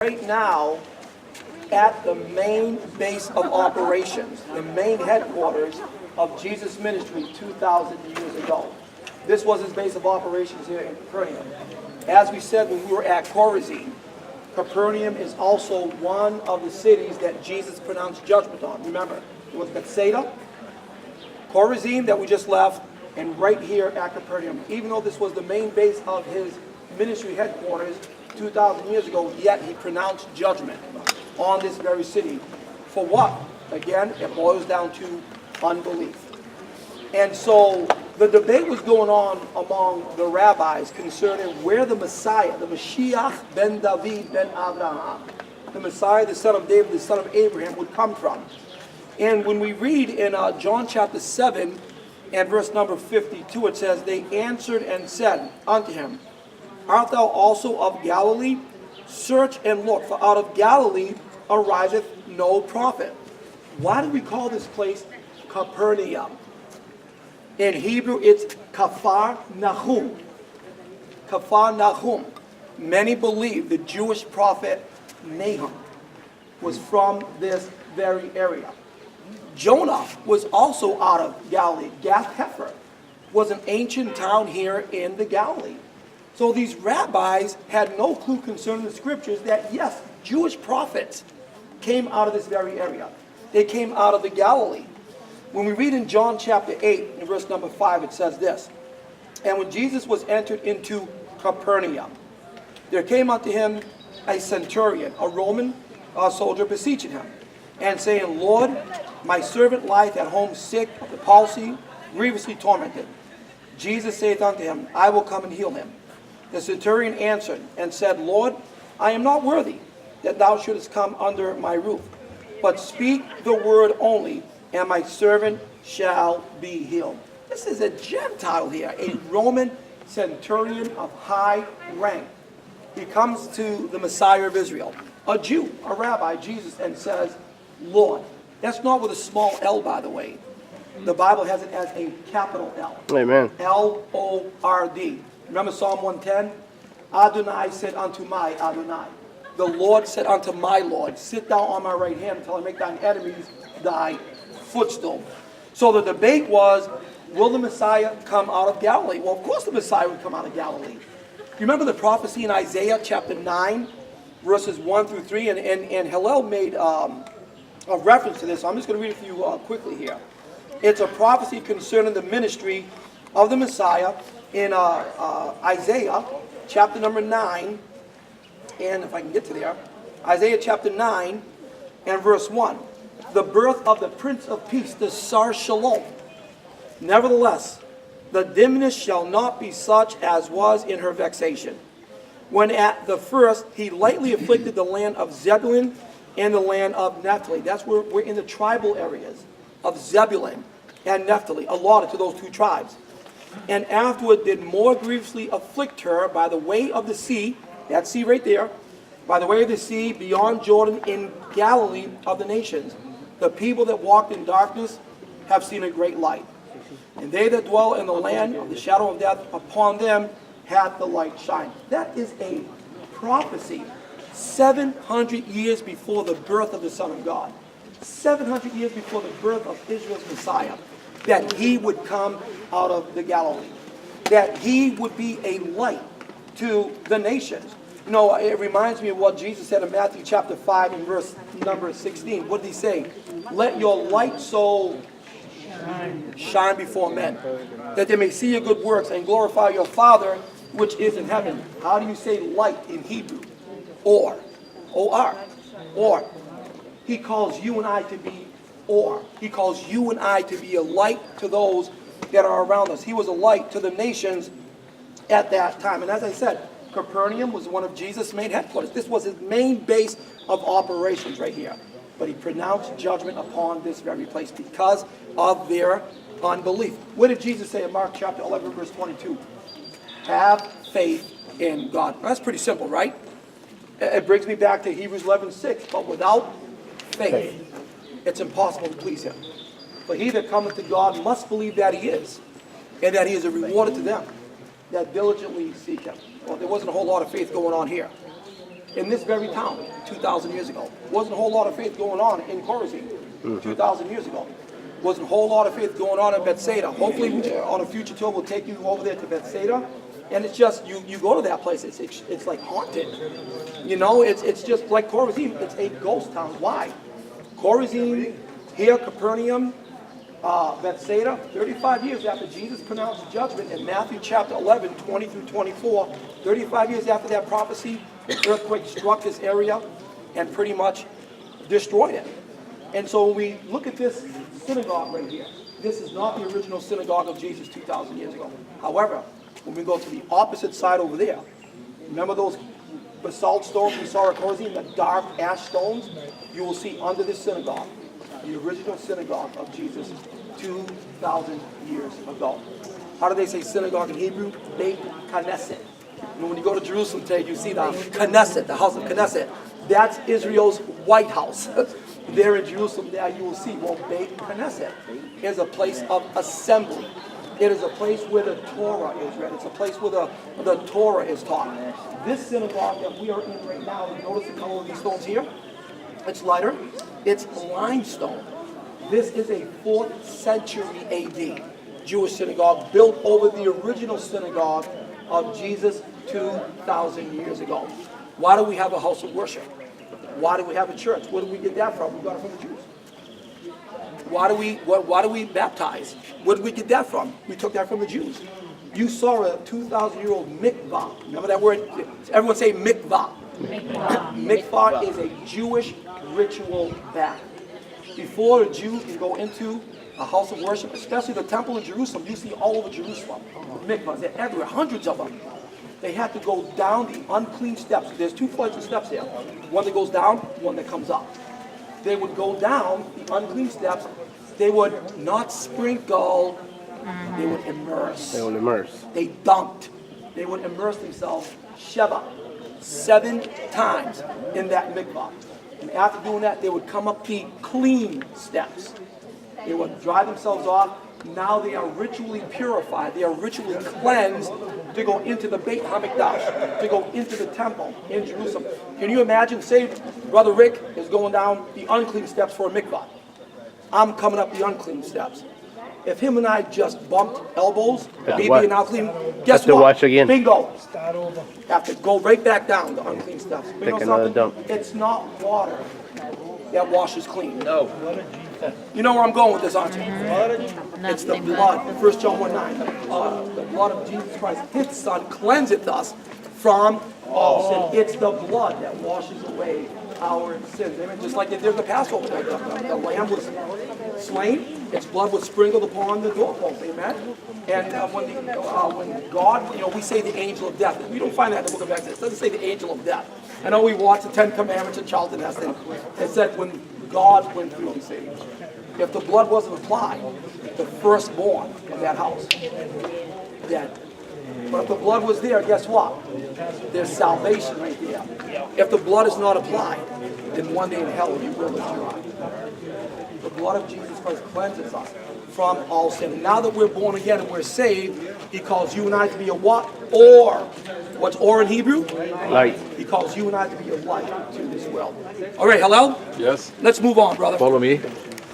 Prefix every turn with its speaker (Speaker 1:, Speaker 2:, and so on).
Speaker 1: Right now at the main base of operations, the main headquarters of Jesus' ministry 2,000 years ago. This was his base of operations here in Capernaum. As we said when we were at Chorazin, Capernaum is also one of the cities that Jesus pronounced judgment on. Remember, it was Bethsaida, Chorazin that we just left, and right here at Capernaum. Even though this was the main base of his ministry headquarters 2,000 years ago, yet he pronounced judgment on this very city. For what? Again, it boils down to unbelief. And so the debate was going on among the rabbis concerning where the Messiah, the Mashiach ben David ben Abraham, the Messiah, the son of David, the son of Abraham, would come from. And when we read in John chapter 7 and verse number 52, it says, "They answered and said unto him, Art thou also of Galilee? Search and look, for out of Galilee ariseth no prophet." Why do we call this place Capernaum? In Hebrew, it's Capernaum. Capernaum. Many believe the Jewish prophet Nahum was from this very area. Jonah was also out of Galilee. Gath-Hepher was an ancient town here in the Galilee. So these rabbis had no clue concerning the scriptures that, yes, Jewish prophets came out of this very area. They came out of the Galilee. When we read in John chapter 8, in verse number 5, it says this, "And when Jesus was entered into Capernaum, there came unto him a centurion, a Roman soldier, beseeching him, and saying, Lord, my servant lieth at home sick of the palsy, grievously tormented. Jesus saith unto him, I will come and heal him. The centurion answered and said, Lord, I am not worthy that thou shouldest come under my roof, but speak the word only, and my servant shall be healed." This is a Gentile here, a Roman centurion of high rank. He comes to the Messiah of Israel, a Jew, a rabbi, Jesus, and says, Lord. That's not with a small L, by the way. The Bible has it as a capital L.
Speaker 2: Amen.
Speaker 1: L-O-R-D. Remember Psalm 110? Adonai said unto my Adonai. The Lord said unto my Lord, sit thou on my right hand until I make thine enemies thy footstool. So the debate was, will the Messiah come out of Galilee? Well, of course the Messiah would come out of Galilee. You remember the prophecy in Isaiah chapter 9, verses 1 through 3? And Hillel made a reference to this, so I'm just going to read it for you quickly here. It's a prophecy concerning the ministry of the Messiah in Isaiah chapter number 9, and if I can get to there, Isaiah chapter 9 and verse 1. The birth of the Prince of Peace, the Sar Shalom. Nevertheless, the dimness shall not be such as was in her vexation, when at the first he lightly afflicted the land of Zebulun and the land of Naphtali. That's where we're in the tribal areas of Zebulun and Naphtali, allotted to those two tribes. And afterward did more grievously afflict her by the way of the sea, that sea right there, by the way of the sea beyond Jordan in Galilee of the nations. The people that walked in darkness have seen a great light. And they that dwell in the land of the shadow of death, upon them hath the light shined. That is a prophecy 700 years before the birth of the Son of God. 700 years before the birth of Israel's Messiah. That he would come out of the Galilee. That he would be a light to the nations. You know, it reminds me of what Jesus said in Matthew chapter 5 and verse number 16. What did he say? Let your light so shine before men, that they may see your good works and glorify your Father which is in heaven. How do you say light in Hebrew? Or. O-R. Or. He calls you and I to be or. He calls you and I to be a light to those that are around us. He was a light to the nations at that time. And as I said, Capernaum was one of Jesus' main headquarters. This was his main base of operations right here. But he pronounced judgment upon this very place because of their unbelief. What did Jesus say in Mark chapter 11, verse 22? Have faith in God. Now, that's pretty simple, right? It brings me back to Hebrews 11:6. But without faith, it's impossible to please him. For he that cometh to God must believe that he is, and that he is a rewarder to them that diligently seek him. Well, there wasn't a whole lot of faith going on here. in this very town 2,000 years ago. Wasn't a whole lot of faith going on in Chorazin 2,000 years ago. Wasn't a whole lot of faith going on in Bethsaida. Hopefully on a future tour we'll take you over there to Bethsaida. And it's just, you go to that place, it's like haunted. You know, it's just like Chorazin, it's a ghost town. Why? Chorazin, here, Capernaum, Bethsaida, 35 years after Jesus pronounced judgment in Matthew chapter 11, 20 through 24, 35 years after that prophecy, the earthquake struck this area and pretty much destroyed it. And so when we look at this synagogue right here, this is not the original synagogue of Jesus 2,000 years ago. However, when we go to the opposite side over there, remember those basalt stones we saw at Chorazin, the dark ash stones? You will see under this synagogue, the original synagogue of Jesus 2,000 years ago. How do they say synagogue in Hebrew? Beit Knesset. You know, when you go to Jerusalem today, you see the Knesset, the house of Knesset. That's Israel's White House. There in Jerusalem, there you will see, well, Beit Knesset is a place of assembly. It is a place where the Torah is read. It's a place where the Torah is taught. This synagogue that we are in right now, you notice the color of these stones here? It's lighter. It's limestone. This is a 4th century AD Jewish synagogue built over the original synagogue of Jesus 2,000 years ago. Why do we have a house of worship? Why do we have a church? Where do we get that from? We got it from the Jews. Why do we baptize? Where did we get that from? We took that from the Jews. You saw a 2,000-year-old mikvah. Remember that word? Everyone say mikvah. Mikvah is a Jewish ritual bath. Before a Jew can go into a house of worship, especially the temple in Jerusalem, you see all over Jerusalem. Mikvahs, they're everywhere, hundreds of them. They had to go down the unclean steps. There's 2 flights of steps there. One that goes down, one that comes up. They would go down the unclean steps. They would not sprinkle. They would immerse. They dunked. They would immerse themselves Sheva 7 times in that mikvah. And after doing that, they would come up the clean steps. They would dry themselves off. Now they are ritually purified. They are ritually cleansed to go into the Beit HaMikdash, to go into the temple in Jerusalem. Can you imagine, say, Brother Rick is going down the unclean steps for a mikvah. I'm coming up the unclean steps. If him and I just bumped elbows, maybe an unclean, guess what?
Speaker 2: Watch again.
Speaker 1: Bingo. Have to go right back down the unclean steps. You know
Speaker 2: Take another
Speaker 1: something?
Speaker 2: dump.
Speaker 1: It's not water that washes clean. No. You know where I'm going with this, aren't you? It's the blood. 1 John 1:9. The blood of Jesus Christ, his Son, cleanseth us from all sin. It's the blood that washes away our sins. Amen. Just like they did in the Passover. The lamb was slain, its blood was sprinkled upon the doorpost. Amen. And when God, we say the angel of death. We don't find that in the book of Exodus. It doesn't say the angel of death. I know we watched the 10 Commandments at Charlton Heston. It said when God went through, he said, if the blood wasn't applied, the firstborn of that house, dead. But if the blood was there, guess what? There's salvation right there. If the blood is not applied, then one day in hell you will endure. The blood of Jesus Christ cleanses us from all sin. And now that we're born again and we're saved, he calls you and I to be a what? Or. What's or in Hebrew?
Speaker 2: Light.
Speaker 1: He calls you and I to be a light to this world. All right, Hillel?
Speaker 3: Yes.
Speaker 1: Let's move on, brother.
Speaker 3: Follow me.